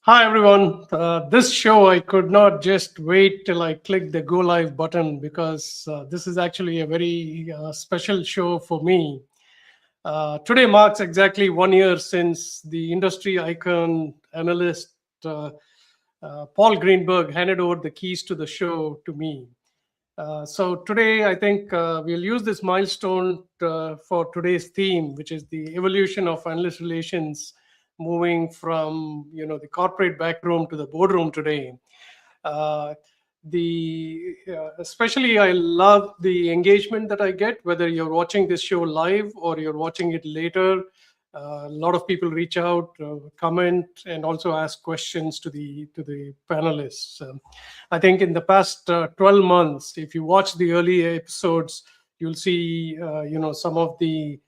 Hi, everyone. This show, I could not just wait till I click the go live button because this is actually a very special show for me. Today marks exactly 1 year since the industry icon analyst uh, Paul Greenberg handed over the keys to the show to me. So today, I think we'll use this milestone for today's theme, which is the evolution of analyst relations, moving from the corporate backroom to the boardroom today. Uh, the Especially, I love the engagement that I get, whether you're watching this show live or you're watching it later. A lot of people reach out, comment, and also ask questions to the panelists. I think in the past 12 months, if you watch the early episodes, you'll see some of the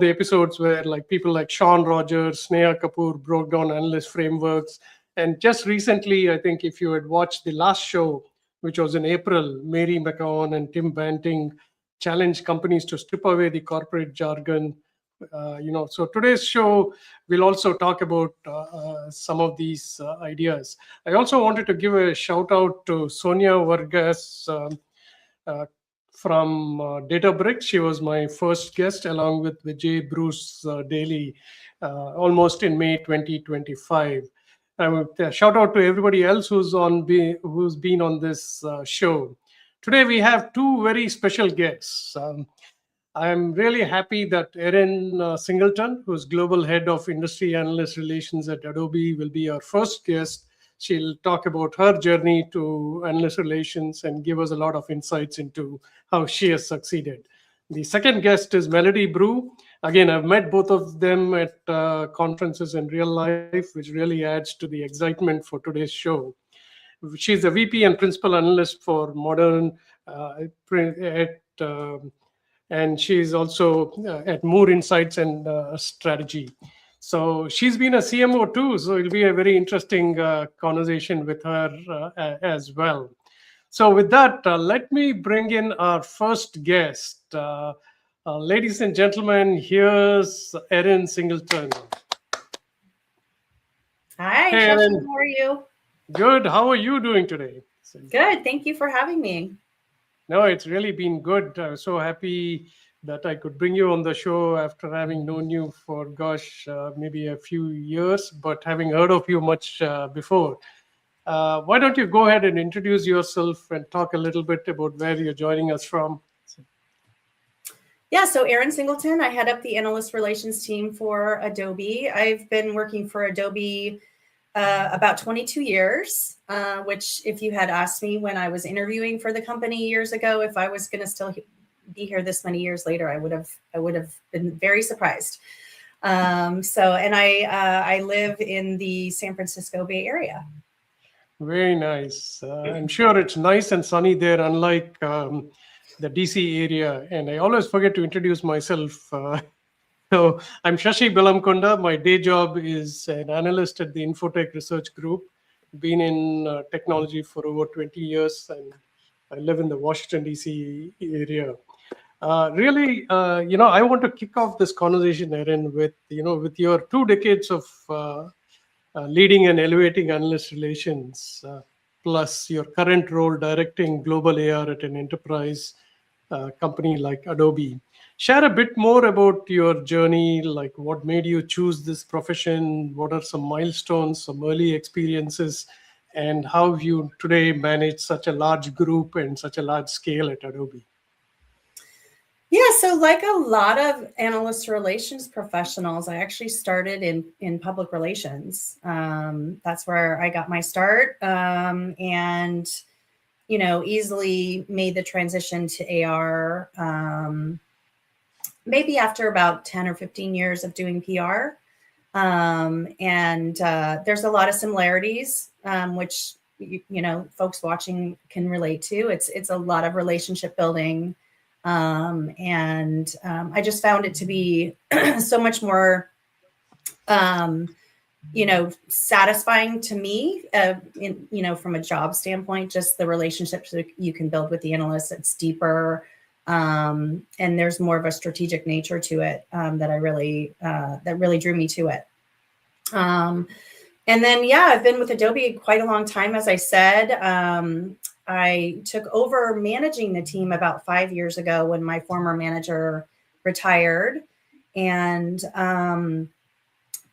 episodes where like people like Sean Rogers, Sneha Kapoor broke down analyst frameworks. And just recently, I think if you had watched the last show, which was in April, Mary McCowan and Tim Banting challenged companies to strip away the corporate jargon. So today's show will also talk about some of these ideas. I also wanted to give a shout out to Sonia Vargas uh, from Databricks. She was my first guest, along with Vijay Bruce Daly, almost in May 2025. I would shout out to everybody else who's been on this show. Today we have two very special guests. I'm really happy that Erin Singleton, who's Global Head of Industry Analyst Relations at Adobe, will be our first guest. She'll talk about her journey to analyst relations and give us a lot of insights into how she has succeeded. The second guest is Melody Brue. Again, I've met both of them at conferences in real life, which really adds to the excitement for today's show. She's a VP and Principal Analyst for Modern at and she's also at Moor Insights and Strategy. So she's been a CMO too, so it'll be a very interesting conversation with her as well. So with that, let me bring in our first guest. Ladies and gentlemen, here's Erin Singleton. Hi, Hey, Shashi, Erin. how are you? Good. How are you doing today? Good. Thank you for having me. No, it's really been good. I was so happy that I could bring you on the show after having known you for, gosh, maybe a few years, but having heard of you much before. Why don't you go ahead and introduce yourself and talk a little bit about where you're joining us from? Yeah, so Erin Singleton, I head up the analyst relations team for Adobe. I've been working for Adobe about 22 years, which if you had asked me when I was interviewing for the company years ago, if I was going to still be here this many years later, I would have been very surprised. And I live in the San Francisco Bay Area. Very nice. I'm sure it's nice and sunny there, unlike the DC area. And I always forget to introduce myself. So I'm Shashi Belamkonda. My day job is an analyst at the Infotech Research Group. Been in technology for over 20 years, and I live in the Washington DC area. I want to kick off this conversation, Erin, with your 2 decades of leading and elevating analyst relations, plus your current role directing global AR at an enterprise company like Adobe. Share a bit more about your journey, like what made you choose this profession, what are some milestones, some early experiences, and how you today manage such a large group and such a large scale at Adobe. Yeah, so like a lot of analyst relations professionals, I actually started in public relations. That's where I got my start, and easily made the transition to AR. Maybe after about 10 or 15 years of doing PR, there's a lot of similarities, which folks watching can relate to. It's a lot of relationship building. I just found it to be so much more, satisfying to me, from a job standpoint, just the relationships that you can build with the analysts. It's deeper, and there's more of a strategic nature to it that really drew me to it. And then, yeah, I've been with Adobe quite a long time, as I said. I took over managing the team about 5 years ago when my former manager retired. And,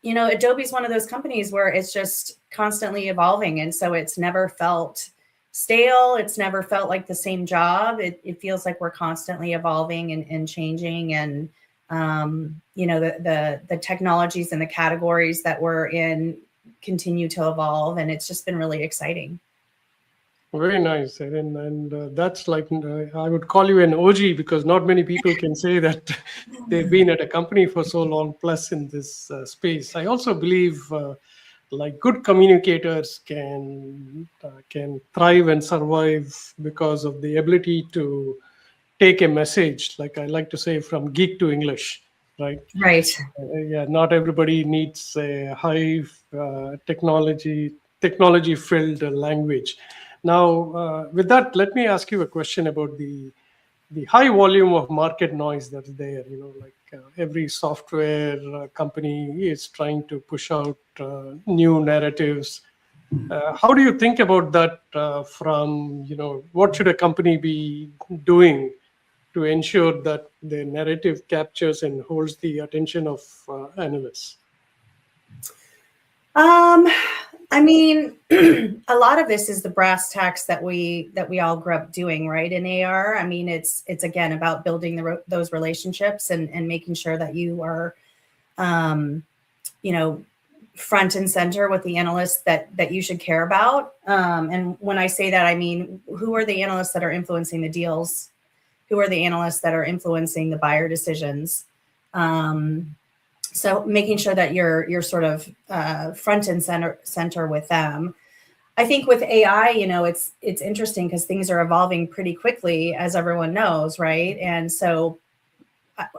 Adobe's one of those companies where it's just constantly evolving. And so it's never felt stale. It's never felt like the same job. It feels like we're constantly evolving and changing. And, the technologies and the categories that we're in continue to evolve. And it's just been really exciting. Very nice, Erin. And that's like, I would call you an OG because not many people can say that they've been at a company for so long plus in this space. I also believe like good communicators can thrive and survive because of the ability to take a message, like I like to say, from geek to English, right? Right. Yeah, not everybody needs a high technology filled language. Now, with that, let me ask you a question about the high volume of market noise that's there. Every software company is trying to push out new narratives. How do you think about that? What should a company be doing to ensure that the narrative captures and holds the attention of analysts? I mean, a lot of this is the brass tacks that we all grew up doing, right? In AR, I mean, it's again about building those relationships and making sure that you are, front and center with the analysts that you should care about. And when I say that, I mean, who are the analysts that are influencing the deals? Who are the analysts that are influencing the buyer decisions? So making sure that you're sort of front and center with them. I think with AI, it's interesting because things are evolving pretty quickly, as everyone knows, right? And so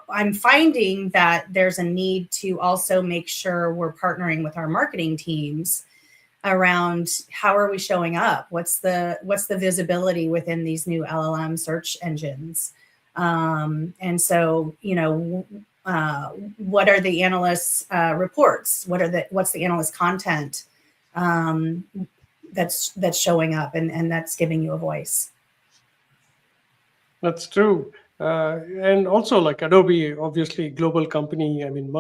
I'm finding that there's a need to also make sure we're partnering with our marketing teams around how are we showing up? What's the visibility within these new LLM search engines? And so, what are the analysts' reports? What's the analyst content that's showing up and that's giving you a voice? That's true. And also, like Adobe, obviously global company. I mean,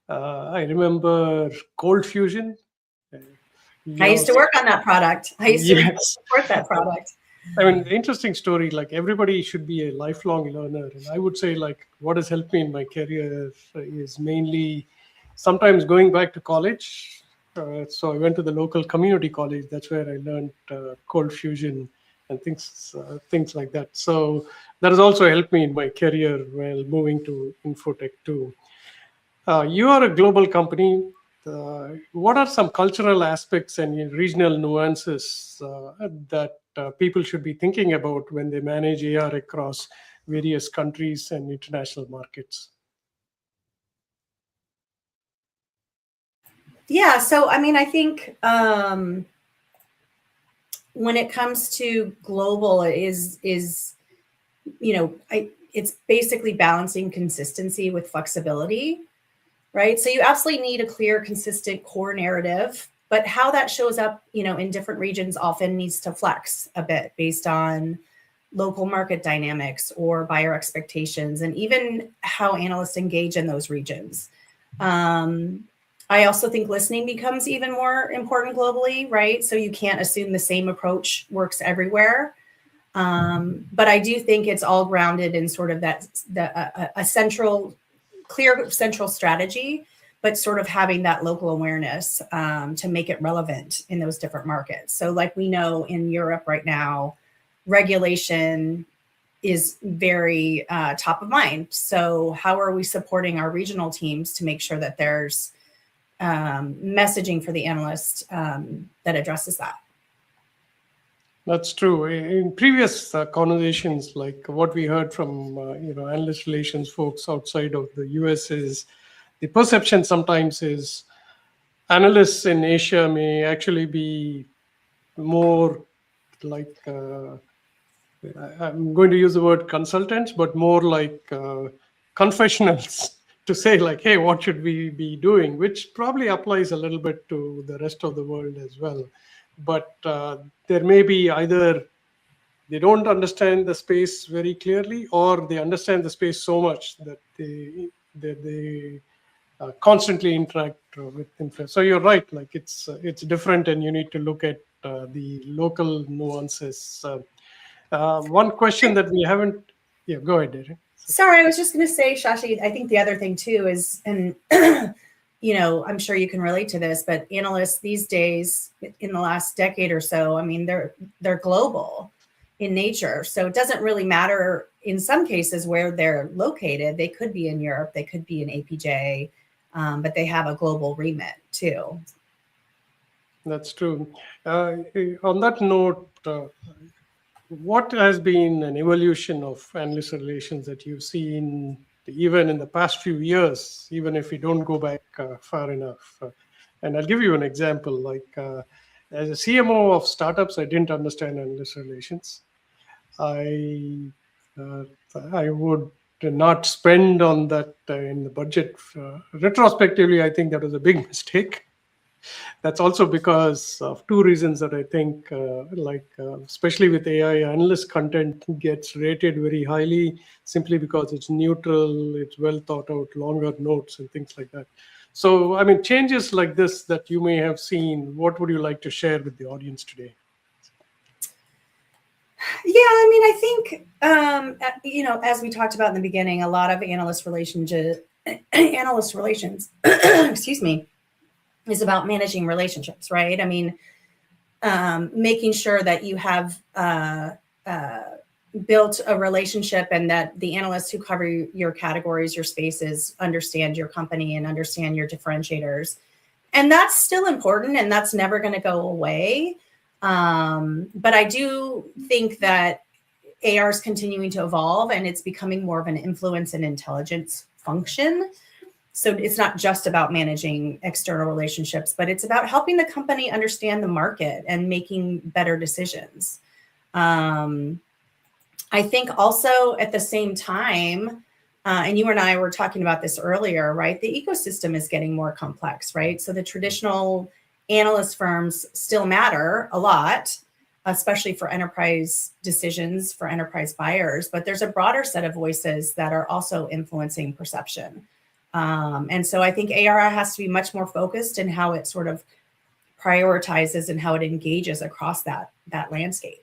I remember Cold Fusion. I used to work on that product. I used to support that product. I mean, interesting story. Like everybody should be a lifelong learner, and I would say like what has helped me in my career is mainly sometimes going back to college. So I went to the local community college. That's where I learned Cold Fusion and things like that. So that has also helped me in my career while moving to Infotech too. You are a global company. What are some cultural aspects and regional nuances that people should be thinking about when they manage AR across various countries and international markets? Yeah, so I mean, I think when it comes to global, it's basically balancing consistency with flexibility, right? So you absolutely need a clear, consistent core narrative, but how that shows up, in different regions often needs to flex a bit based on local market dynamics or buyer expectations, and even how analysts engage in those regions. I also think listening becomes even more important globally, right? So you can't assume the same approach works everywhere. But I do think it's all grounded in sort of a clear central strategy, but sort of having that local awareness to make it relevant in those different markets. So like we know in Europe right now, regulation is very top of mind. So how are we supporting our regional teams to make sure that there's messaging for the analyst that addresses that? That's true. In previous conversations, like what we heard from analyst relations folks outside of the US is the perception sometimes is analysts in Asia may actually be more like I'm going to use the word consultants, but more like confessionals to say like, hey, what should we be doing? Which probably applies a little bit to the rest of the world as well. But there may be either they don't understand the space very clearly, or they understand the space so much that they constantly interact with influence. So you're right, like it's different, and you need to look at the local nuances. One question that we haven't, yeah, go ahead, Erin. Sorry, I was just going to say, Shashi, I think the other thing too is, and I'm sure you can relate to this, but analysts these days, in the last decade or so, I mean, they're global in nature. So it doesn't really matter in some cases where they're located. They could be in Europe, they could be in APJ, but they have a global remit too. That's true. On that note, what has been an evolution of analyst relations that you've seen even in the past few years, even if we don't go back far enough? And I'll give you an example. Like as a CMO of startups, I didn't understand analyst relations. I would not spend on that in the budget. Retrospectively, I think that was a big mistake. That's also because of two reasons that I think, especially with AI, analyst content gets rated very highly simply because it's neutral, it's well thought out, longer notes and things like that. So, I mean, changes like this that you may have seen, what would you like to share with the audience today? Yeah, I mean, I think, as we talked about in the beginning, a lot of analyst relations, excuse me, is about managing relationships, right? I mean, making sure that you have built a relationship and that the analysts who cover your categories, your spaces, understand your company and understand your differentiators. And that's still important, and that's never going to go away. But I do think that AR is continuing to evolve, and it's becoming more of an influence and intelligence function. So it's not just about managing external relationships, but it's about helping the company understand the market and making better decisions. I think also at the same time, and you and I were talking about this earlier, right? The ecosystem is getting more complex, right? So the traditional analyst firms still matter a lot, especially for enterprise decisions, for enterprise buyers, but there's a broader set of voices that are also influencing perception. And so I think AR has to be much more focused in how it sort of prioritizes and how it engages across that landscape.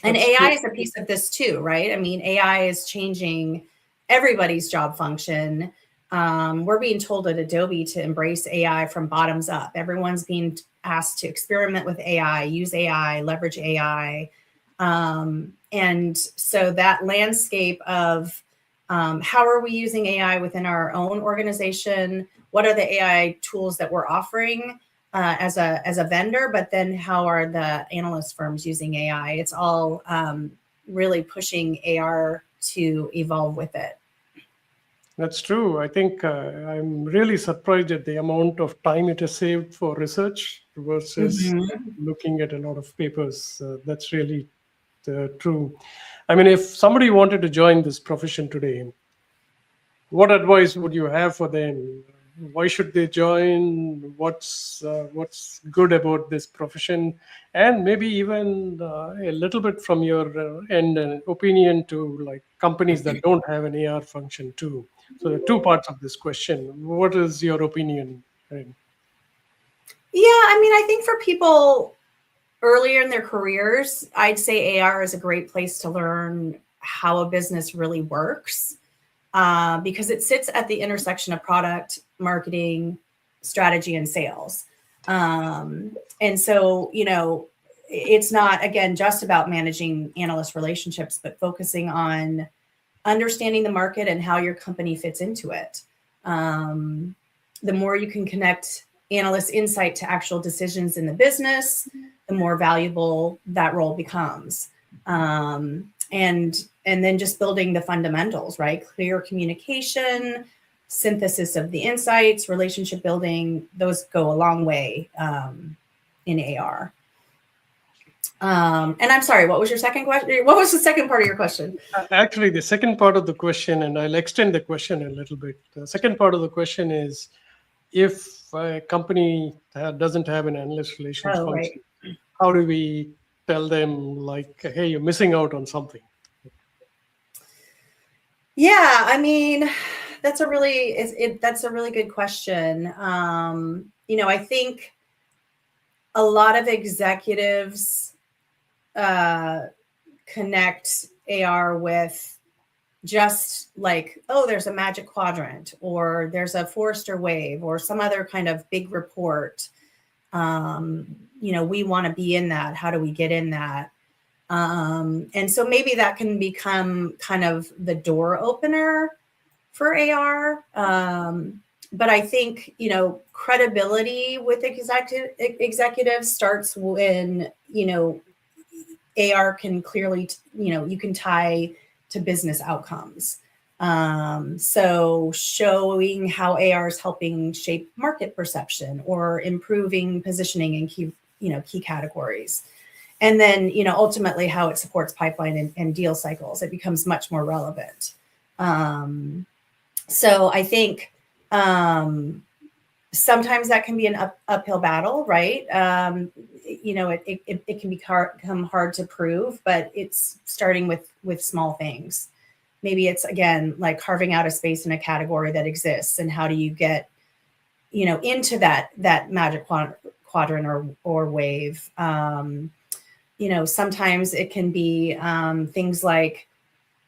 And That's AI true. is a piece of this too, right? I mean, AI is changing everybody's job function. We're being told at Adobe to embrace AI from bottoms up. Everyone's being asked to experiment with AI, use AI, leverage AI. And so that landscape of how are we using AI within our own organization? What are the AI tools that we're offering as a vendor? But then how are the analyst firms using AI? It's all really pushing AR to evolve with it. That's true. I think I'm really surprised at the amount of time it has saved for research versus looking at a lot of papers. That's really true. I mean, if somebody wanted to join this profession today, what advice would you have for them? Why should they join? What's good about this profession? And maybe even a little bit from your end, an opinion to like companies that don't have an AR function too. So there are two parts of this question. What is your opinion? Erin? Yeah, I mean, I think for people earlier in their careers, I'd say AR is a great place to learn how a business really works. Because it sits at the intersection of product, marketing, strategy, and sales. And so, it's not, again, just about managing analyst relationships, but focusing on understanding the market and how your company fits into it. The more you can connect analyst insight to actual decisions in the business, the more valuable that role becomes. And then just building the fundamentals, right? Clear communication, synthesis of the insights, relationship building, those go a long way in AR. And I'm sorry, what was your second question? What was the second part of your question? Actually, the second part of the question, and I'll extend the question a little bit. The second part of the question is, if a company doesn't have an analyst relations Oh, function, right. how do we tell them like, hey, you're missing out on something? Yeah, I mean, that's a really good question. I think a lot of executives connect AR with just like, oh, there's a magic quadrant, or there's a Forrester wave, or some other kind of big report. We want to be in that. How do we get in that? And so maybe that can become kind of the door opener for AR. But I think, credibility with executives starts when, AR can clearly, you can tie to business outcomes. So showing how AR is helping shape market perception or improving positioning in key categories. And then, ultimately how it supports pipeline and deal cycles, it becomes much more relevant. So I think sometimes that can be an uphill battle, right? It can become hard to prove, but it's starting with small things. Maybe it's, again, like carving out a space in a category that exists, and how do you get, into that magic quadrant or wave. Sometimes it can be things like,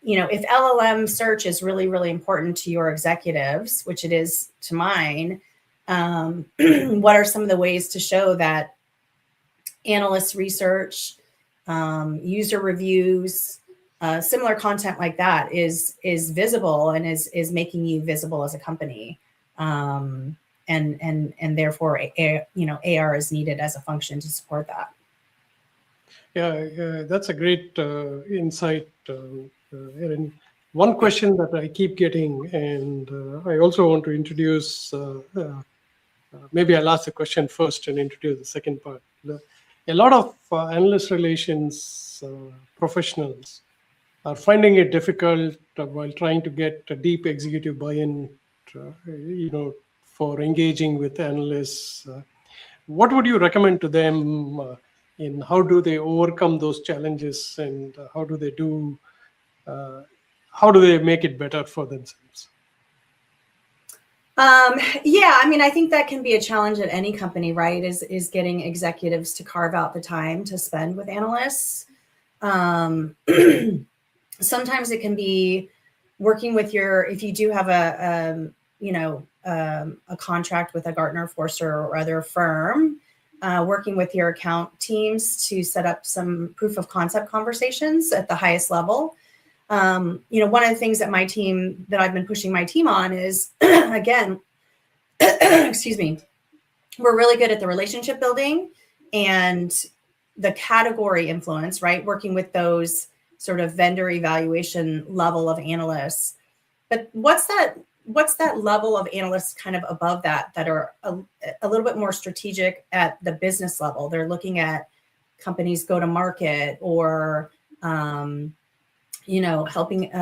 if LLM search is really, really important to your executives, which it is to mine, what are some of the ways to show that analyst research, user reviews, similar content like that is visible and is making you visible as a company, and therefore AR is needed as a function to support that. Yeah, that's a great insight, Erin. One question that I keep getting, and I also want to introduce, maybe I'll ask the question first and introduce the second part. A lot of analyst relations professionals are finding it difficult while trying to get a deep executive buy-in, for engaging with analysts. What would you recommend to them in how do they overcome those challenges, and how do they make it better for themselves? Yeah, I mean, I think that can be a challenge at any company, right? Is getting executives to carve out the time to spend with analysts. Sometimes it can be working with if you do have a contract with a Gartner, Forrester, or other firm, working with your account teams to set up some proof of concept conversations at the highest level. One of the things that I've been pushing my team on is, again, excuse me, we're really good at the relationship building and the category influence, right? Working with those sort of vendor evaluation level of analysts. But what's that level of analysts kind of above that are a little bit more strategic at the business level? They're looking at companies go to market, or helping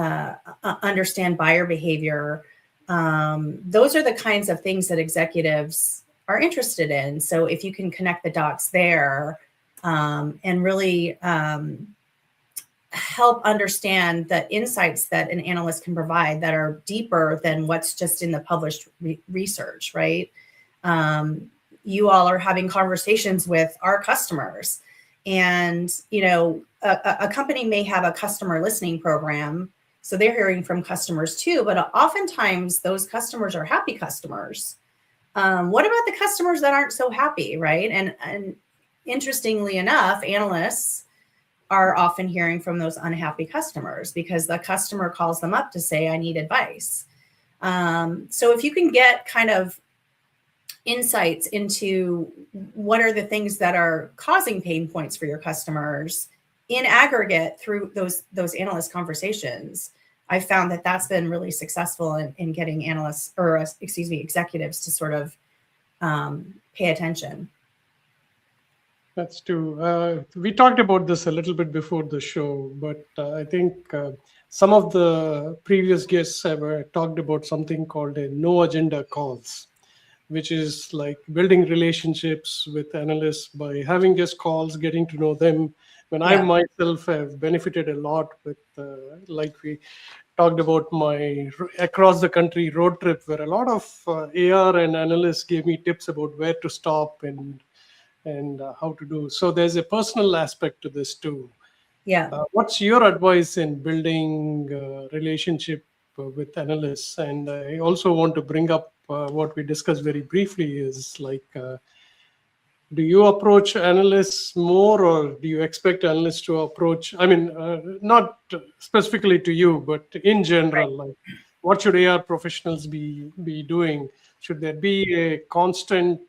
understand buyer behavior. Those are the kinds of things that executives are interested in. So if you can connect the dots there, and really help understand the insights that an analyst can provide that are deeper than what's just in the published research, right? You all are having conversations with our customers, and a company may have a customer listening program, so they're hearing from customers too, but oftentimes those customers are happy customers. What about the customers that aren't so happy, right? And interestingly enough, analysts are often hearing from those unhappy customers because the customer calls them up to say, I need advice. So if you can get kind of insights into what are the things that are causing pain points for your customers in aggregate through those analyst conversations, I found that that's been really successful in getting executives to sort of pay attention. That's true. We talked about this a little bit before the show, but I think some of the previous guests have talked about something called a no agenda calls, which is like building relationships with analysts by having just calls, getting to know them. When I Yeah. myself have benefited a lot with, like we talked about my across the country road trip, where a lot of AR and analysts gave me tips about where to stop and how to do. So there's a personal aspect to this too. Yeah. What's your advice in building relationship with analysts? And I also want to bring up what we discussed very briefly is like, do you approach analysts more, or do you expect analysts to approach? I mean, not specifically to you, but in Right. general, like what should AR professionals be doing? Should there be a constant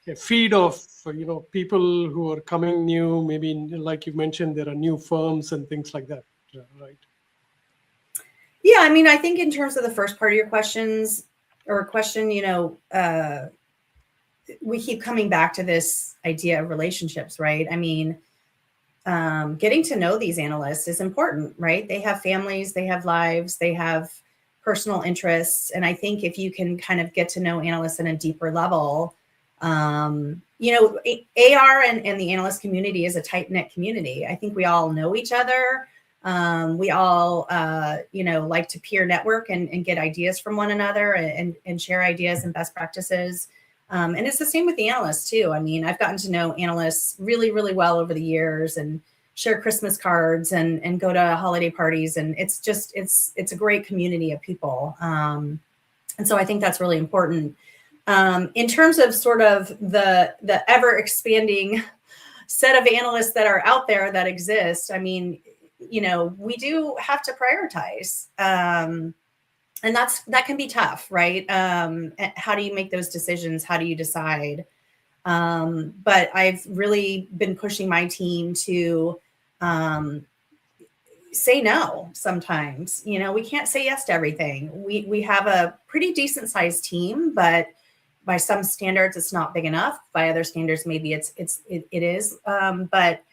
a feed of people who are coming new, maybe like you mentioned there are new firms and things like that, right? Yeah, I mean, I think in terms of the first part of your questions or question, we keep coming back to this idea of relationships, right? I mean, getting to know these analysts is important, right? They have families, they have lives, they have personal interests. And I think if you can kind of get to know analysts in a deeper level, AR and the analyst community is a tight-knit community. I think we all know each other. We all, like to peer network and get ideas from one another and share ideas and best practices. And it's the same with the analysts too. I mean, I've gotten to know analysts really, really well over the years and share Christmas cards and go to holiday parties. And it's a great community of people. And so I think that's really important. In terms of sort of the ever expanding set of analysts that are out there that exist, I mean, we do have to prioritize. And that can be tough, right? How do you make those decisions? How do you decide? But I've really been pushing my team to say no sometimes. We can't say yes to everything. We have a pretty decent sized team, but by some standards, it's not big enough. By other standards, maybe it is. But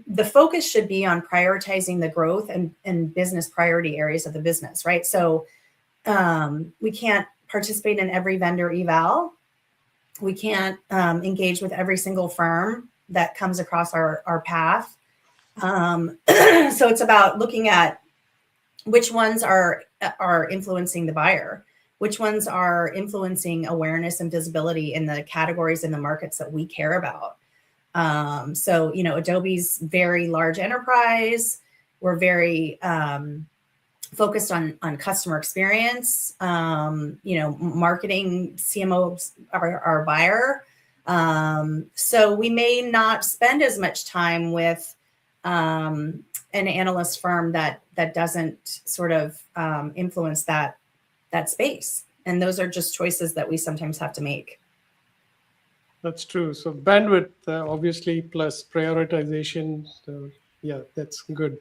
the focus should be on prioritizing the growth and business priority areas of the business, right? So we can't participate in every vendor eval. We can't engage with every single firm that comes across our path. So it's about looking at which ones are influencing the buyer, which ones are influencing awareness and visibility in the categories in the markets that we care about. So, Adobe's very large enterprise. We're very focused on customer experience. Marketing CMOs are our buyer. So we may not spend as much time with an analyst firm that doesn't sort of influence that space. And those are just choices that we sometimes have to make. That's true. So bandwidth, obviously, plus prioritization. So yeah, that's good.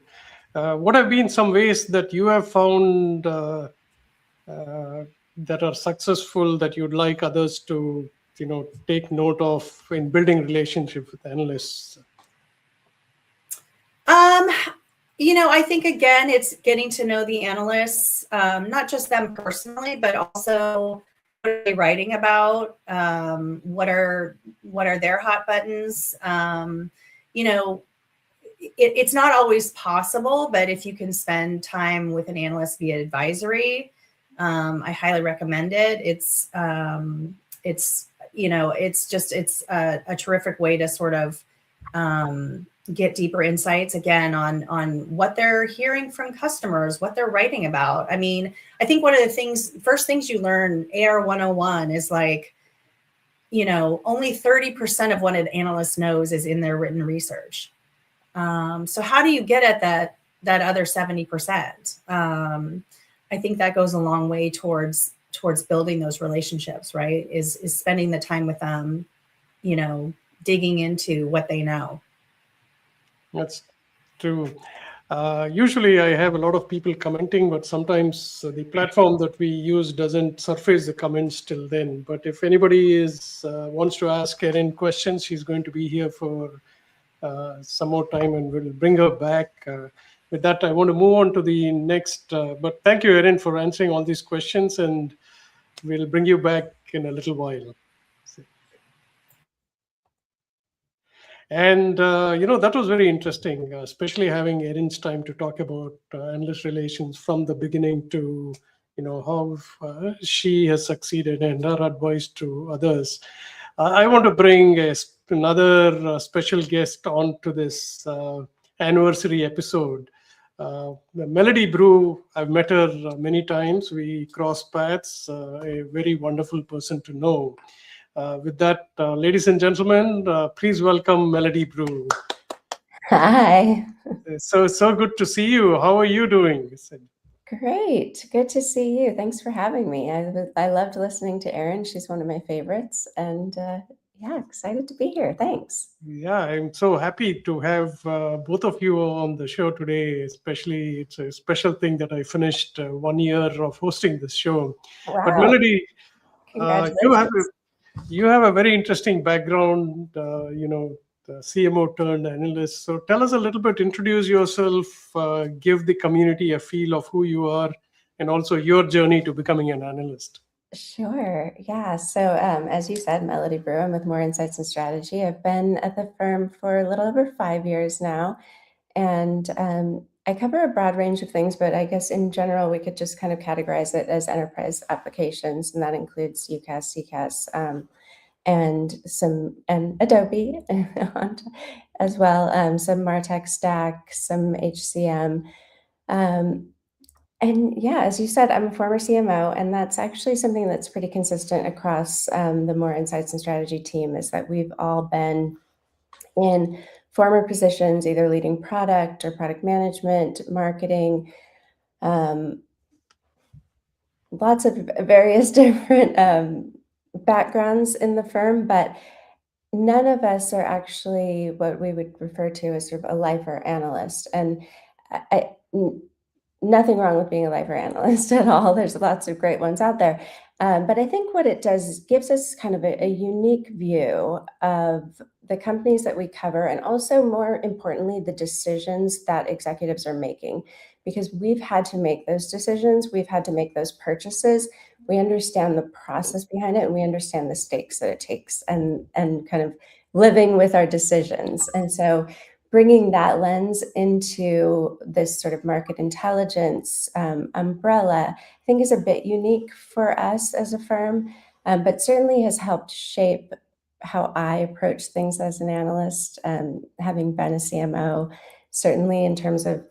What have been some ways that you have found that are successful that you'd like others to, take note of in building relationship with analysts? I think, again, it's getting to know the analysts, not just them personally, but also what are they writing about? What are their hot buttons? It's not always possible, but if you can spend time with an analyst via advisory, I highly recommend it. It's a terrific way to sort of get deeper insights, again, on what they're hearing from customers, what they're writing about. I mean, I think one of the first things you learn, AR 101, is like, only 30% of what an analyst knows is in their written research. So how do you get at that other 70%? I think that goes a long way towards building those relationships, right? Is spending the time with them, digging into what they know. That's true. Usually, I have a lot of people commenting, but sometimes the platform that we use doesn't surface the comments till then. But if anybody wants to ask Erin questions, she's going to be here for some more time, and we'll bring her back. With that, I want to move on to the next. But thank you, Erin, for answering all these questions, and we'll bring you back in a little while. And that was very interesting, especially having Erin's time to talk about analyst relations from the beginning to how she has succeeded and her advice to others. I want to bring another special guest on to this anniversary episode. Melody Brue, I've met her many times. We cross paths. A very wonderful person to know. With that, ladies and gentlemen, please welcome Melody Brue. Hi. So good to see you. How are you doing? Great. Good to see you. Thanks for having me. I loved listening to Erin. She's one of my favorites. And yeah, excited to be here. Thanks. Yeah, I'm so happy to have both of you on the show today. Especially, it's a special thing that I finished 1 year of hosting this show. Wow. But Melody, congratulations. You have a very interesting background, the CMO turned analyst. So tell us a little bit, introduce yourself, give the community a feel of who you are, and also your journey to becoming an analyst. Sure. Yeah. So as you said, Melody Brue, I'm with Moor Insights Strategy. I've been at the firm for a little over 5 years now. And I cover a broad range of things, but I guess in general, we could just kind of categorize it as enterprise applications, and that includes UCaaS, CCaaS, and Adobe as well, some MarTech stack, some HCM. And yeah, as you said, I'm a former CMO, and that's actually something that's pretty consistent across the Moor Insights Strategy team, is that we've all been in former positions, either leading product or product management, marketing, lots of various different backgrounds in the firm, but none of us are actually what we would refer to as sort of a lifer analyst. And nothing wrong with being a lifer analyst at all. There's lots of great ones out there. But I think what it does is gives us kind of a unique view of the companies that we cover, and also more importantly, the decisions that executives are making, because we've had to make those decisions. We've had to make those purchases. We understand the process behind it, and we understand the stakes that it takes, and kind of living with our decisions. And so bringing that lens into this sort of market intelligence umbrella, I think is a bit unique for us as a firm, but certainly has helped shape how I approach things as an analyst, having been a CMO, certainly in terms of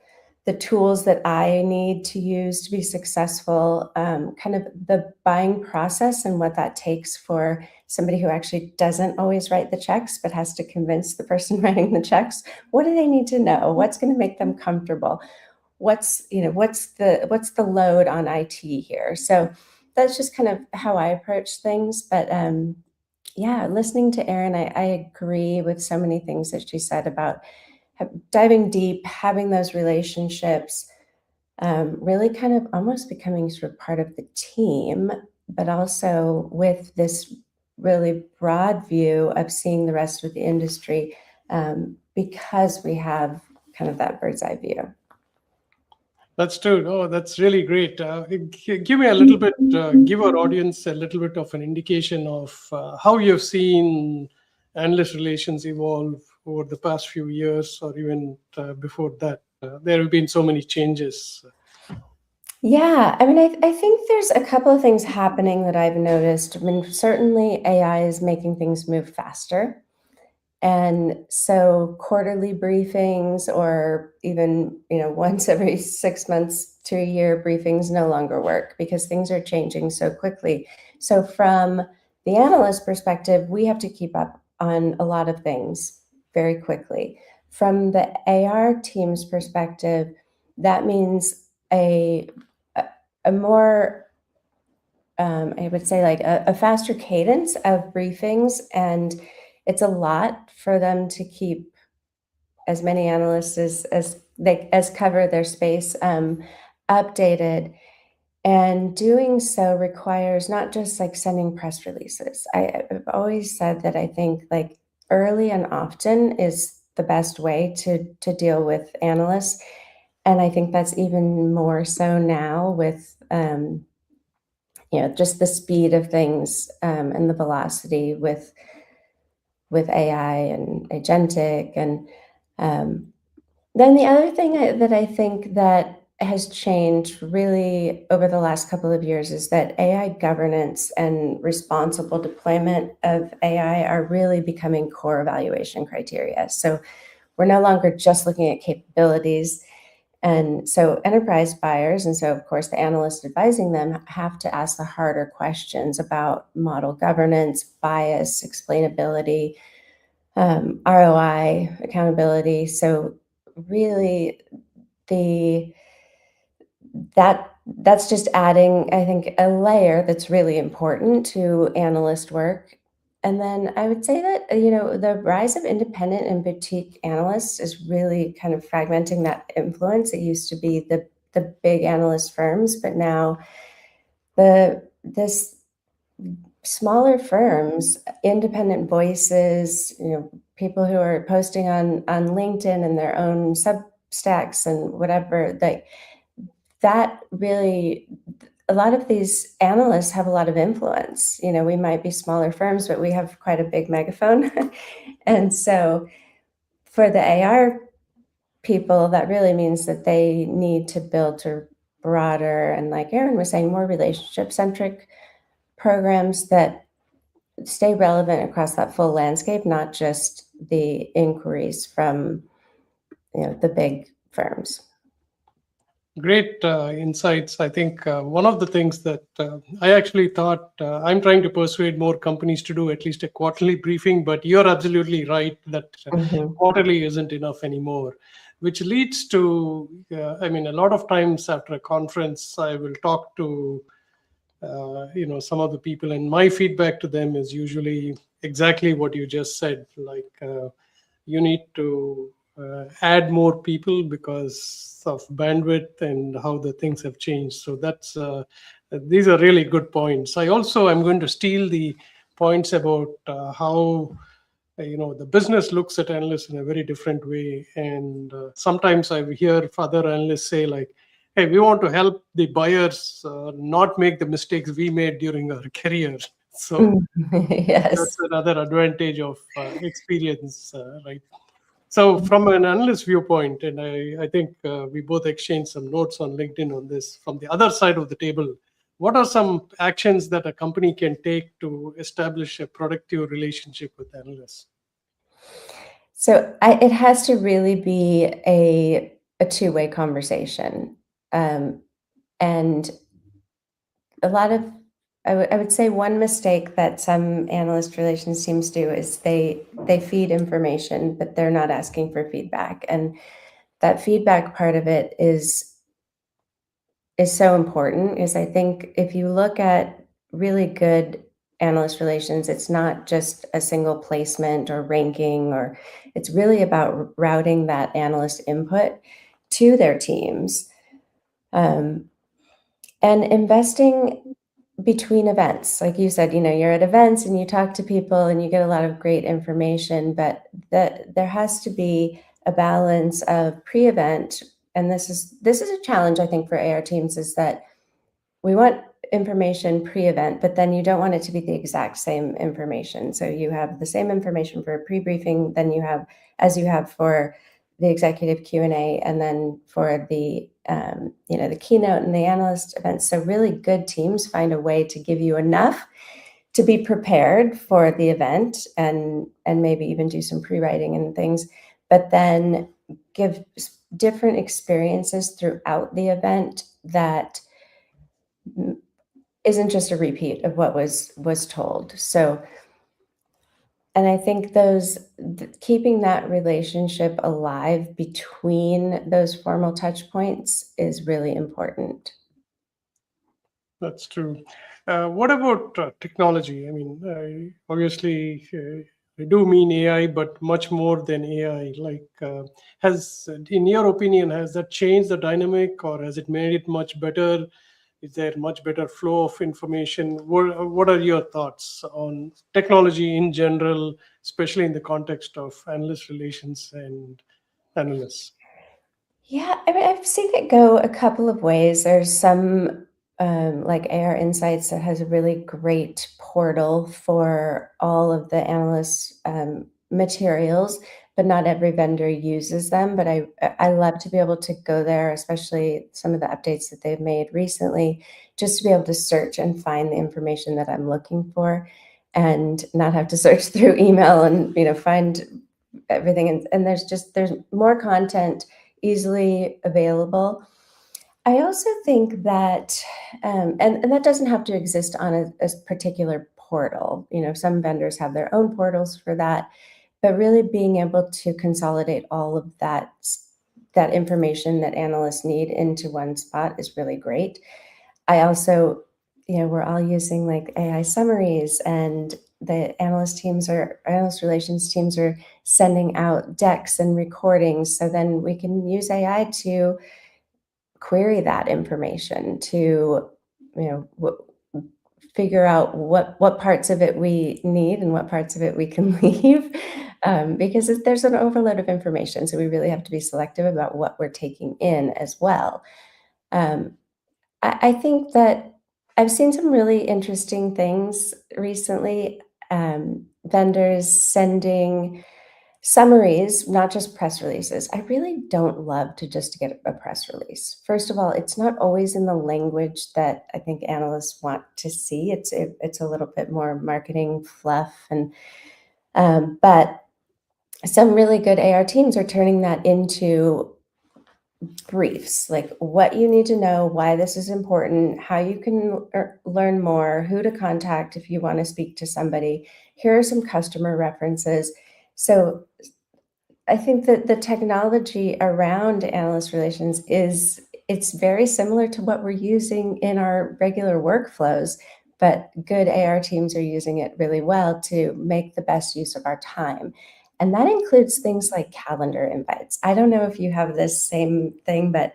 the tools that I need to use to be successful, kind of the buying process and what that takes for somebody who actually doesn't always write the checks, but has to convince the person writing the checks. What do they need to know? What's going to make them comfortable? What's the load on IT here? So that's just kind of how I approach things. But yeah, listening to Erin, I agree with so many things that she said about diving deep, having those relationships, really kind of almost becoming sort of part of the team, but also with this really broad view of seeing the rest of the industry, because we have kind of that bird's eye view. That's true. Oh, that's really great. Give me a little bit, give our audience a little bit of an indication of how you've seen analyst relations evolve over the past few years, or even before that. There have been so many changes. Yeah, I mean, I think there's a couple of things happening that I've noticed. I mean, certainly AI is making things move faster. And so quarterly briefings, or even, once every 6 months to a year briefings, no longer work because things are changing so quickly. So from the analyst perspective, we have to keep up on a lot of things very quickly. From the AR team's perspective, that means a more, I would say, like a faster cadence of briefings, and it's a lot for them to keep as many analysts as as cover their space updated. And doing so requires not just like sending press releases. I've always said that I think like early and often is the best way to deal with analysts. And I think that's even more so now with just the speed of things and the velocity with AI and agentic. And then the other thing that I think that has changed really over the last couple of years is that AI governance and responsible deployment of AI are really becoming core evaluation criteria. So we're no longer just looking at capabilities. And so enterprise buyers, and so of course the analysts advising them, have to ask the harder questions about model governance, bias, explainability, ROI, accountability. So really that's just adding, I think, a layer that's really important to analyst work. And then I would say that, the rise of independent and boutique analysts is really kind of fragmenting that influence. It used to be the big analyst firms, but now this smaller firms, independent voices, people who are posting on LinkedIn and their own Substacks and whatever, that really, a lot of these analysts have a lot of influence. We might be smaller firms, but we have quite a big megaphone. And so for the AR people, that really means that they need to build a broader, and like Erin was saying, more relationship-centric programs that stay relevant across that full landscape, not just the inquiries from the big firms. Great insights. I think one of the things that I actually thought I'm trying to persuade more companies to do at least a quarterly briefing, but you're absolutely right that quarterly isn't enough anymore, which leads to, a lot of times after a conference, I will talk to, some of the people, and my feedback to them is usually exactly what you just said, like you need to add more people because of bandwidth and how the things have changed. So that's these are really good points. I'm going to steal the points about how the business looks at analysts in a very different way. And sometimes I hear other analysts say like, hey, we want to help the buyers not make the mistakes we made during our career. So Yes. that's another advantage of experience, right? So from an analyst viewpoint, and I think we both exchanged some notes on LinkedIn on this, from the other side of the table, what are some actions that a company can take to establish a productive relationship with analysts? So it has to really be a two-way conversation. And a lot of, I would say one mistake that some analyst relations teams do is they feed information, but they're not asking for feedback. And that feedback part of it is so important, is I think if you look at really good analyst relations, it's not just a single placement or ranking, or it's really about routing that analyst input to their teams, and investing between events. Like you said, you're at events and you talk to people and you get a lot of great information, but there has to be a balance of pre-event. And this is a challenge, I think, for AR teams, is that we want information pre-event, but then you don't want it to be the exact same information. So you have the same information for a pre-briefing than you have for the executive Q&A, and then for the the keynote and the analyst events. So really good teams find a way to give you enough to be prepared for the event, and maybe even do some pre-writing and things, but then give different experiences throughout the event that isn't just a repeat of what was told. So, and I think keeping that relationship alive between those formal touch points is really important. That's true. What about technology? Obviously, I do mean AI, but much more than AI. Like, in your opinion, has that changed the dynamic, or has it made it much better? Is there much better flow of information? What are your thoughts on technology in general, especially in the context of analyst relations and analysts? Yeah, I mean, I've seen it go a couple of ways. There's some like AR Insights that has a really great portal for all of the analysts' materials, but not every vendor uses them. But I love to be able to go there, especially some of the updates that they've made recently, just to be able to search and find the information that I'm looking for, and not have to search through email and find everything. And there's more content easily available. I also think that, and that doesn't have to exist on a particular portal. Some vendors have their own portals for that, but really being able to consolidate all of that information that analysts need into one spot is really great. I also, we're all using like AI summaries, and the analyst relations teams are sending out decks and recordings. So then we can use AI to query that information to, figure out what parts of it we need and what parts of it we can leave, because there's an overload of information. So we really have to be selective about what we're taking in as well. I think that I've seen some really interesting things recently. Vendors sending summaries, not just press releases. I really don't love to just get a press release. First of all, it's not always in the language that I think analysts want to see. It's a little bit more marketing fluff, and but some really good AR teams are turning that into briefs, like what you need to know, why this is important, how you can learn more, who to contact if you want to speak to somebody. Here are some customer references. So I think that the technology around analyst relations it's very similar to what we're using in our regular workflows, but good AR teams are using it really well to make the best use of our time. And that includes things like calendar invites. I don't know if you have this same thing, but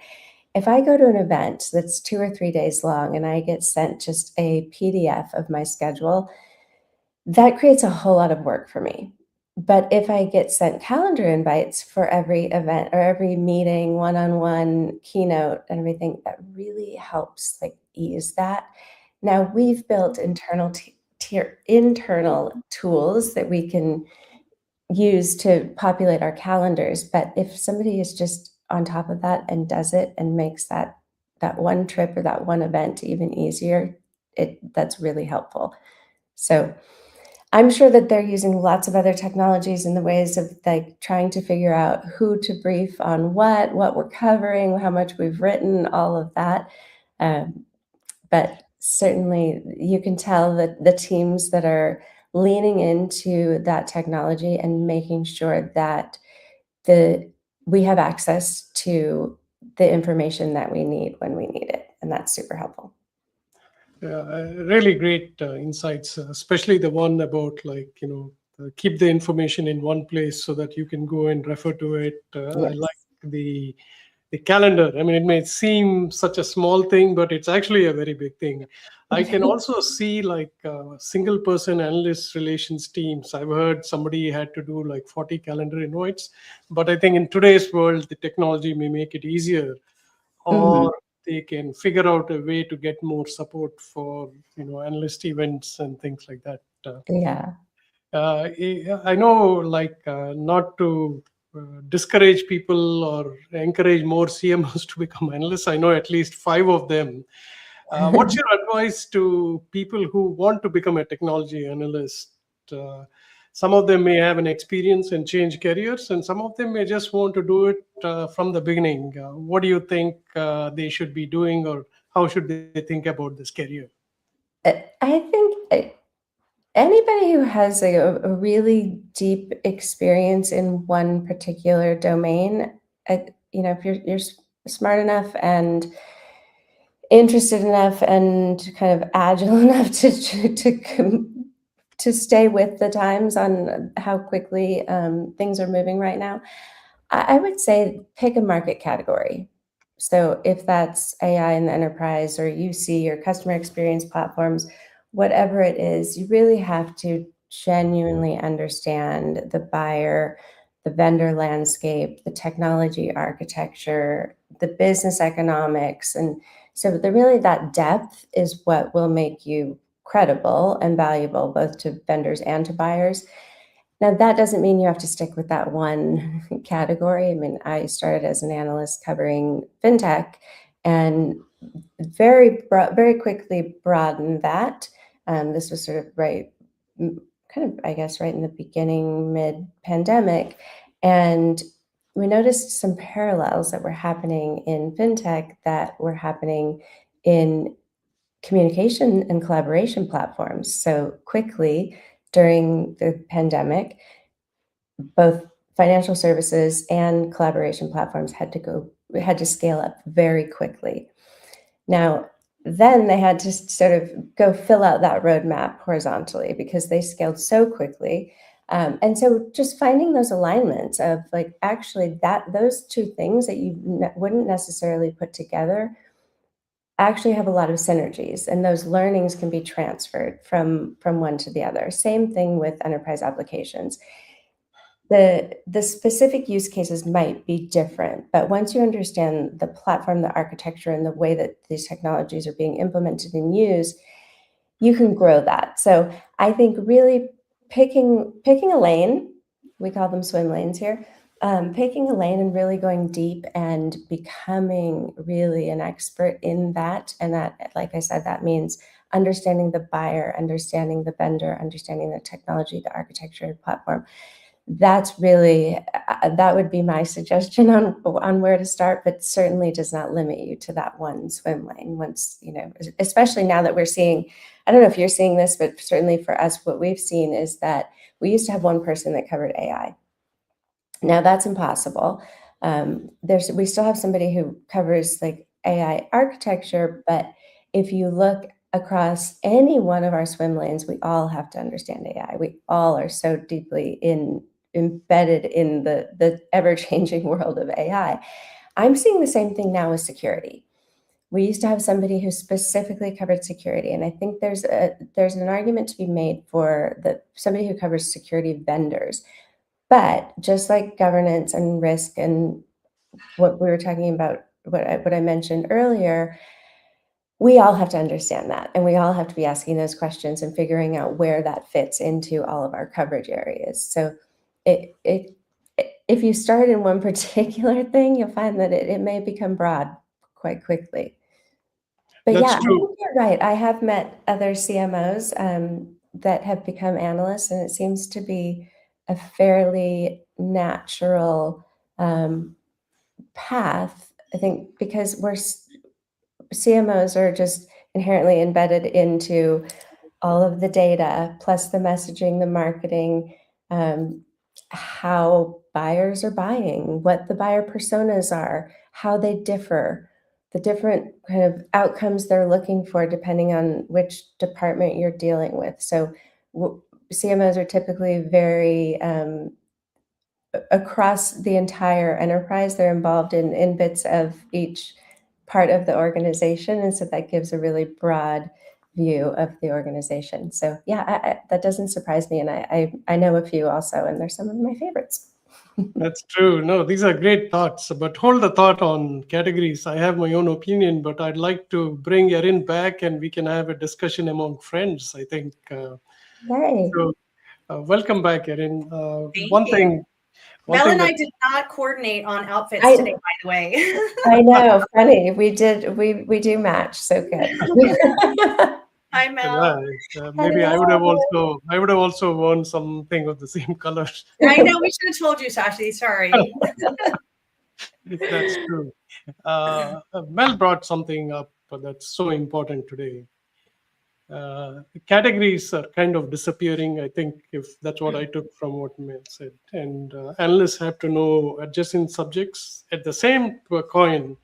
if I go to an event that's 2 or 3 days long and I get sent just a PDF of my schedule, that creates a whole lot of work for me. But if I get sent calendar invites for every event or every meeting, one-on-one, keynote, and everything, that really helps like ease that. Now we've built internal tools that we can use to populate our calendars. But if somebody is just on top of that and does it and makes that one trip or that one event even easier, that's really helpful. So I'm sure that they're using lots of other technologies in the ways of like trying to figure out who to brief on what we're covering, how much we've written, all of that. But certainly you can tell that the teams that are leaning into that technology and making sure that we have access to the information that we need when we need it. And that's super helpful. Really great insights, especially the one about keep the information in one place so that you can go and refer to it. Yes. I like the calendar. I mean, it may seem such a small thing, but it's actually a very big thing. I can also see like single person analyst relations teams. I've heard somebody had to do like 40 calendar invites, but I think in today's world, the technology may make it easier, or they can figure out a way to get more support for analyst events and things like that. Yeah. I know, like, not to discourage people or encourage more CMOs to become analysts. I know at least 5 of them. What's your advice to people who want to become a technology analyst? Some of them may have an experience and change careers, and some of them may just want to do it from the beginning. What do you think they should be doing, or how should they think about this career? I think anybody who has a really deep experience in one particular domain, if you're smart enough and interested enough and kind of agile enough to to stay with the times on how quickly things are moving right now, I would say pick a market category. So if that's AI in the enterprise or UC or customer experience platforms, whatever it is, you really have to genuinely understand the buyer, the vendor landscape, the technology architecture, the business economics. And so that depth is what will make you credible and valuable both to vendors and to buyers. Now, that doesn't mean you have to stick with that one category. I mean, I started as an analyst covering fintech and very quickly broadened that. This was sort of right in the beginning, mid-pandemic. And we noticed some parallels that were happening in fintech that were happening in communication and collaboration platforms. So quickly during the pandemic, both financial services and collaboration platforms had to scale up very quickly. Now, then they had to sort of go fill out that roadmap horizontally because they scaled so quickly. And so just finding those alignments of like actually those two things that you wouldn't necessarily put together actually have a lot of synergies, and those learnings can be transferred from one to the other. Same thing with enterprise applications. The specific use cases might be different, but once you understand the platform, the architecture, and the way that these technologies are being implemented and used, you can grow that. So I think really picking a lane, we call them swim lanes here, picking a lane and really going deep and becoming really an expert in that. And that, like I said, that means understanding the buyer, understanding the vendor, understanding the technology, the architecture, the platform. That's really, that would be my suggestion on where to start, but certainly does not limit you to that one swim lane. Once, especially now that we're seeing, I don't know if you're seeing this, but certainly for us, what we've seen is that we used to have one person that covered AI. Now that's impossible. We still have somebody who covers like AI architecture, but if you look across any one of our swim lanes, we all have to understand AI. We all are so deeply embedded in the ever-changing world of AI. I'm seeing the same thing now with security. We used to have somebody who specifically covered security, and I think there's an argument to be made for somebody who covers security vendors. But just like governance and risk and what we were talking about, what I mentioned earlier, we all have to understand that, and we all have to be asking those questions and figuring out where that fits into all of our coverage areas. So if you start in one particular thing, you'll find that it may become broad quite quickly. But That's yeah, true. I think you're right. I have met other CMOs that have become analysts, and it seems to be a fairly natural path, I think, because CMOs are just inherently embedded into all of the data, plus the messaging, the marketing, how buyers are buying, what the buyer personas are, how they differ, the different kind of outcomes they're looking for depending on which department you're dealing with. So CMOs are typically very across the entire enterprise. They're involved in bits of each part of the organization, and so that gives a really broad view of the organization. So yeah, that doesn't surprise me, and I know a few also, and they're some of my favorites. That's true. No, these are great thoughts. But hold the thought on categories. I have my own opinion, but I'd like to bring Erin back and we can have a discussion among friends, I think. Yay. So, welcome back, Erin. Thank One you. thing. Mel and I did not coordinate on outfits today, by the way. I know, funny. We do match, so good. Hi, Mel. Maybe I would have also worn something of the same color. I know, we should have told you, Sashi. Sorry. That's true. Mel brought something up that's so important today. Categories are kind of disappearing, I think, if that's what I took from what Mel said. And analysts have to know adjacent subjects. At the same coin,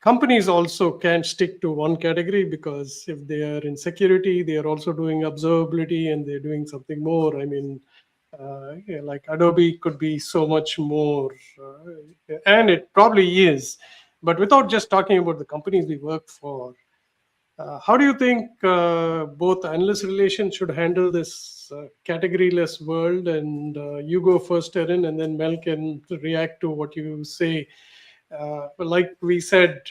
companies also can't stick to one category, because if they are in security, they are also doing observability and they're doing something more. I mean, yeah, like Adobe could be so much more, and it probably is. But without just talking about the companies we work for, how do you think both analyst relations should handle this categoryless world? And you go first, Erin, and then Mel can react to what you say. Like we said,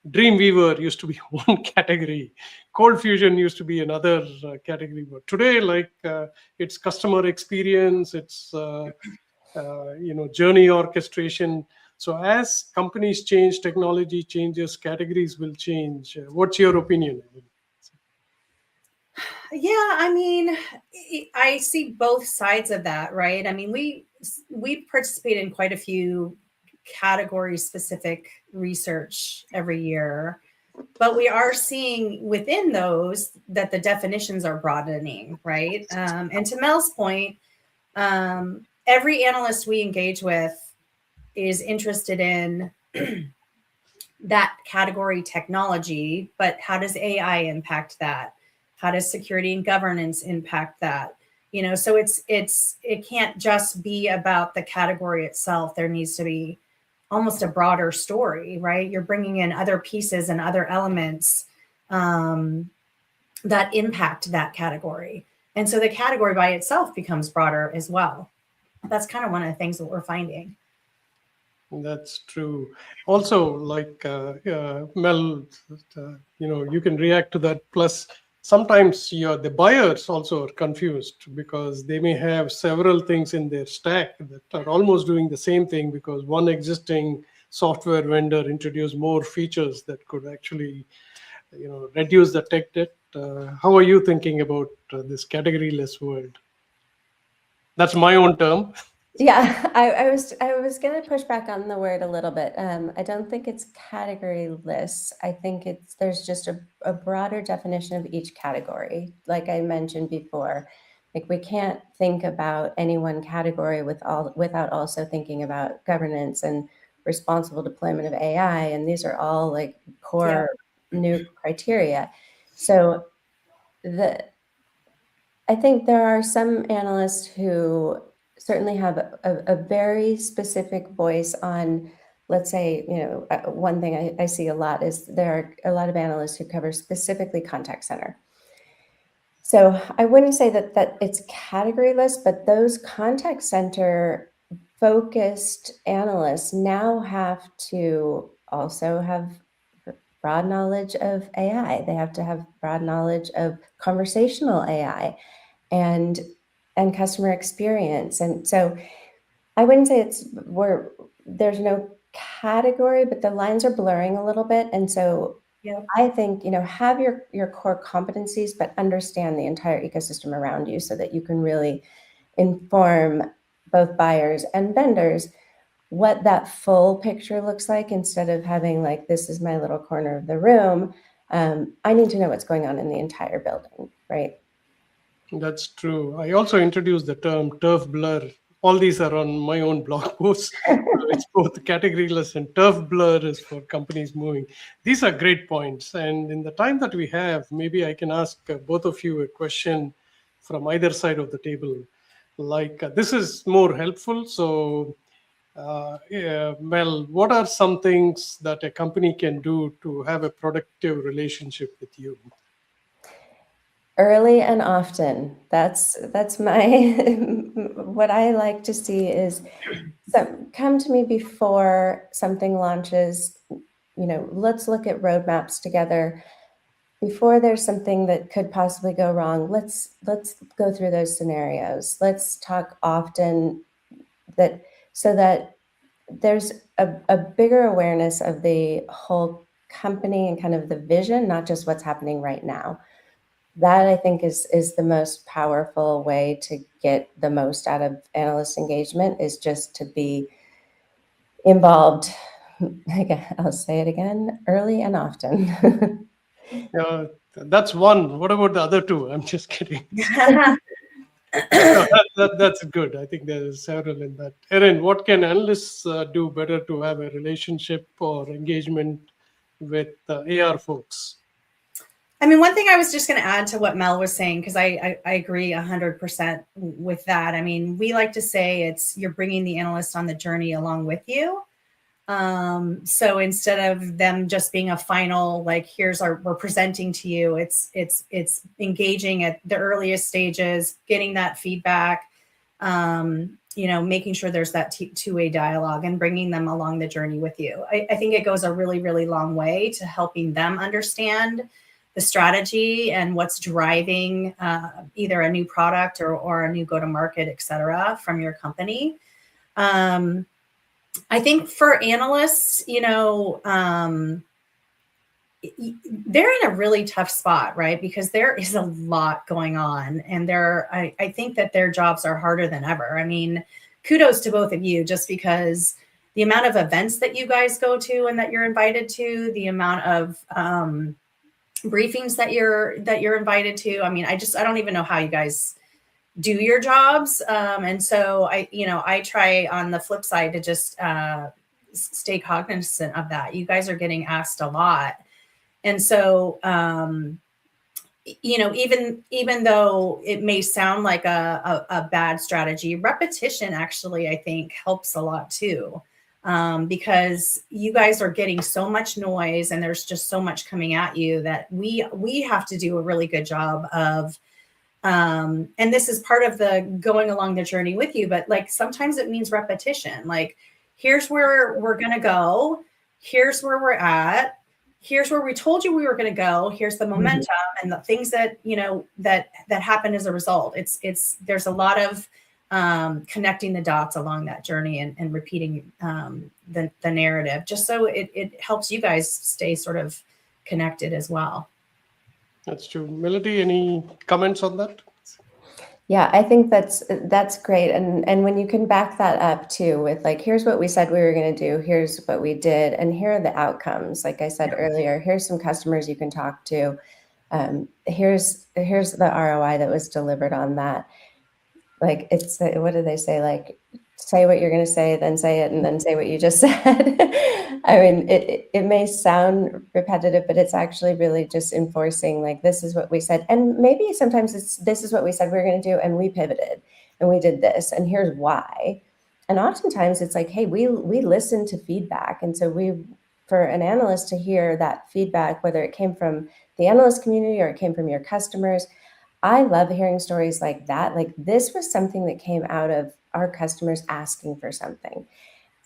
Dreamweaver used to be one category, Cold Fusion used to be another category. But today, like it's customer experience, it's journey orchestration. So as companies change, technology changes, categories will change. What's your opinion? Yeah, I mean, I see both sides of that, right? I mean, we participate in quite a few category specific research every year, but we are seeing within those that the definitions are broadening, right? And to Mel's point, every analyst we engage with is interested in that category technology, but how does AI impact that? How does security and governance impact that? So it can't just be about the category itself. There needs to be almost a broader story, right? You're bringing in other pieces and other elements that impact that category. And so the category by itself becomes broader as well. That's kind of one of the things that we're finding. That's true. Also, like Mel, you can react to that. Plus, sometimes the buyers also are confused, because they may have several things in their stack that are almost doing the same thing, because one existing software vendor introduced more features that could actually reduce the tech debt. How are you thinking about this categoryless world? That's my own term. Yeah, I was going to push back on the word a little bit. I don't think it's categoryless. I think there's just a broader definition of each category. Like I mentioned before, like we can't think about any one category without also thinking about governance and responsible deployment of AI. And these are all like core new criteria. So I think there are some analysts who certainly have a very specific voice on, let's say, one thing I see a lot is there are a lot of analysts who cover specifically contact center. So I wouldn't say that it's categoryless, but those contact center focused analysts now have to also have broad knowledge of AI. They have to have broad knowledge of conversational AI and customer experience. And so I wouldn't say there's no category, but the lines are blurring a little bit. And so I think, have your core competencies, but understand the entire ecosystem around you so that you can really inform both buyers and vendors what that full picture looks like, instead of having like, this is my little corner of the room. I need to know what's going on in the entire building, right? That's true. I also introduced the term turf blur. All these are on my own blog posts. It's both categoryless and turf blur is for companies moving. These are great points. And in the time that we have, maybe I can ask both of you a question from either side of the table. Like this is more helpful. So, Mel, what are some things that a company can do to have a productive relationship with you? Early and often. That's my what I like to see is come to me before something launches. Let's look at roadmaps together. Before there's something that could possibly go wrong, let's go through those scenarios. Let's talk often, so that there's a bigger awareness of the whole company and kind of the vision, not just what's happening right now. That I think is the most powerful way to get the most out of analyst engagement, is just to be involved. I'll say it again, early and often. That's one. What about the other two? I'm just kidding. That's good. I think there's several in that. Erin, what can analysts do better to have a relationship or engagement with AR folks? I mean, one thing I was just going to add to what Mel was saying, because I agree 100% with that. I mean, we like to say you're bringing the analyst on the journey along with you. So instead of them just being a final, like, we're presenting to you, it's engaging at the earliest stages, getting that feedback, making sure there's that two-way dialogue and bringing them along the journey with you. I think it goes a really, really long way to helping them understand the strategy and what's driving either a new product or a new go-to-market, et cetera, from your company. I think for analysts, they're in a really tough spot, right? Because there is a lot going on, and I think that their jobs are harder than ever. I mean, kudos to both of you, just because the amount of events that you guys go to and that you're invited to, the amount of briefings that you're invited to. I mean, I don't even know how you guys do your jobs. And so I try on the flip side to just stay cognizant of that. You guys are getting asked a lot. And so, even though it may sound like a bad strategy, repetition actually, I think, helps a lot too. Because you guys are getting so much noise and there's just so much coming at you that we have to do a really good job of, and this is part of the going along the journey with you, but like sometimes it means repetition. Like, here's where we're going to go. Here's where we're at. Here's where we told you we were going to go. Here's the momentum and the things that, that happen as a result. There's a lot of connecting the dots along that journey and repeating the narrative, just so it helps you guys stay sort of connected as well. That's true. Melody, any comments on that? Yeah, I think that's great. And when you can back that up too with like, here's what we said we were going to do, here's what we did, and here are the outcomes. Like I said earlier, here's some customers you can talk to. Here's the ROI that was delivered on that. Like, what do they say? Like, say what you're going to say, then say it, and then say what you just said. I mean, it may sound repetitive, but it's actually really just enforcing, like, this is what we said. And maybe sometimes this is what we said we were going to do, and we pivoted, and we did this, and here's why. And oftentimes it's like, hey, we listen to feedback. And so for an analyst to hear that feedback, whether it came from the analyst community or it came from your customers, I love hearing stories like that. Like, this was something that came out of our customers asking for something.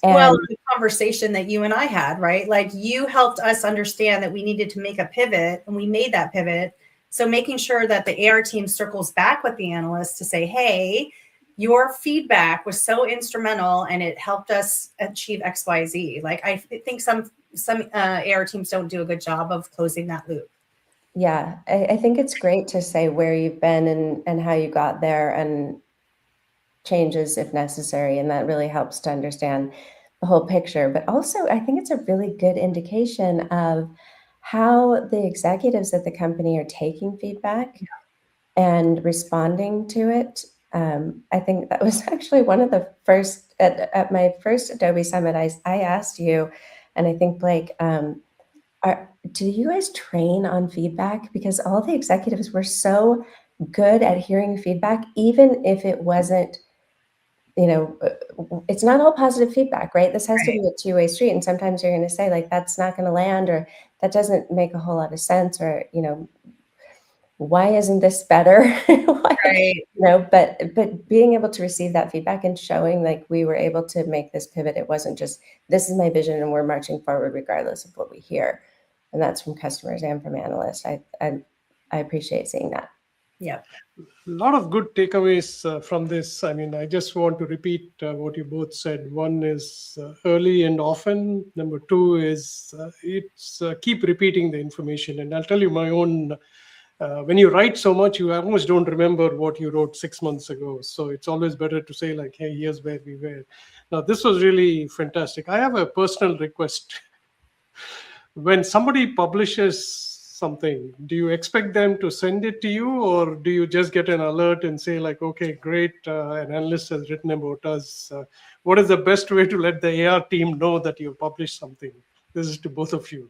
And well, the conversation that you and I had, right? Like, you helped us understand that we needed to make a pivot, and we made that pivot. So making sure that the AR team circles back with the analysts to say, hey, your feedback was so instrumental and it helped us achieve XYZ. Like, I think some AR teams don't do a good job of closing that loop. Yeah, I think it's great to say where you've been and how you got there, and changes if necessary. And that really helps to understand the whole picture. But also, I think it's a really good indication of how the executives at the company are taking feedback and responding to it. I think that was actually one of the first, at my first Adobe Summit, I asked you, and I think, Blake, do you guys train on feedback? Because all the executives were so good at hearing feedback, even if it wasn't, it's not all positive feedback, right? This has to be a two-way street. And sometimes you're going to say, like, that's not going to land, or that doesn't make a whole lot of sense, or, why isn't this better? Right. But being able to receive that feedback and showing, like, we were able to make this pivot. It wasn't just, this is my vision and we're marching forward regardless of what we hear. And that's from customers and from analysts. I appreciate seeing that. Yeah. A lot of good takeaways from this. I mean, I just want to repeat what you both said. One is early and often. Number two is keep repeating the information. And I'll tell you my own, when you write so much, you almost don't remember what you wrote 6 months ago. So it's always better to say, like, hey, here's where we were. Now, this was really fantastic. I have a personal request. When somebody publishes something, do you expect them to send it to you, or do you just get an alert and say, like, okay, great, an analyst has written about us? What is the best way to let the AR team know that you published something? This is to both of you.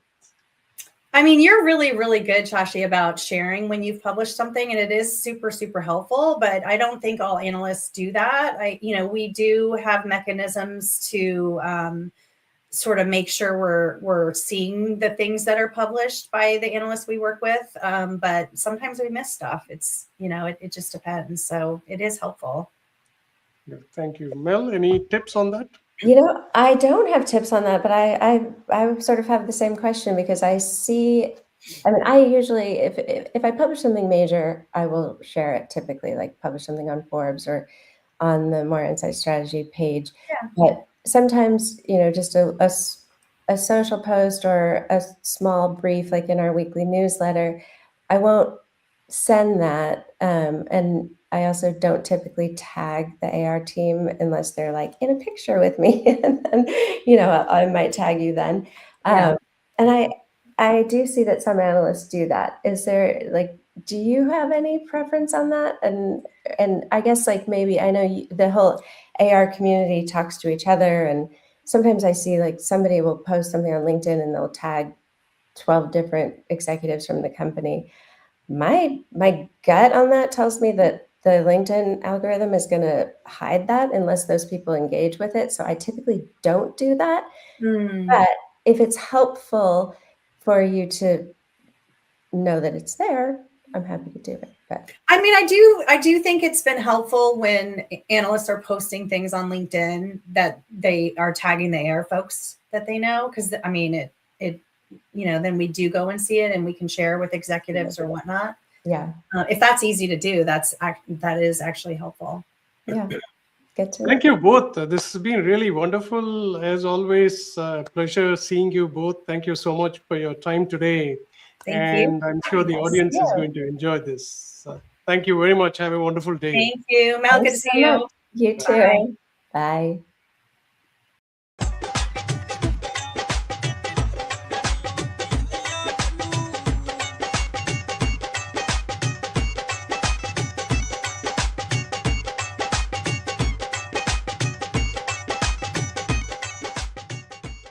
I mean, you're really, really good, Shashi, about sharing when you've published something, and it is super, super helpful. But I don't think all analysts do that. We do have mechanisms to sort of make sure we're seeing the things that are published by the analysts we work with. But sometimes we miss stuff. It's, it just depends. So it is helpful. Yeah, thank you. Mel, any tips on that? I don't have tips on that, but I sort of have the same question, because I usually, if I publish something major, I will share it, typically, like publish something on Forbes or on the Moor Insights Strategy page. Yeah. But sometimes, just a social post or a small brief, like in our weekly newsletter, I won't send that. And I also don't typically tag the AR team unless they're like in a picture with me. And then, I might tag you then. Yeah. And I do see that some analysts do that. Is there, do you have any preference on that? And I guess, maybe, I know the whole AR community talks to each other, and sometimes I see somebody will post something on LinkedIn and they'll tag 12 different executives from the company. My gut on that tells me that the LinkedIn algorithm is going to hide that unless those people engage with it. So I typically don't do that. But if it's helpful for you to know that it's there, I'm happy to do it. But I mean, I do think it's been helpful when analysts are posting things on LinkedIn that they are tagging the AR folks that they know, because I mean, it then we do go and see it and we can share with executives or whatnot. Yeah. If that's easy to do, that is actually helpful. Yeah. Thank you both. This has been really wonderful. As always, pleasure seeing you both. Thank you so much for your time today. Thank you. I'm sure the audience is going to enjoy this. Thank you very much. Have a wonderful day. Thank you. Mel, good to see you. You too. Bye.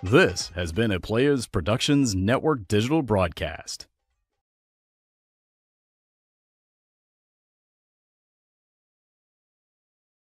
This has been a Players Productions Network digital broadcast.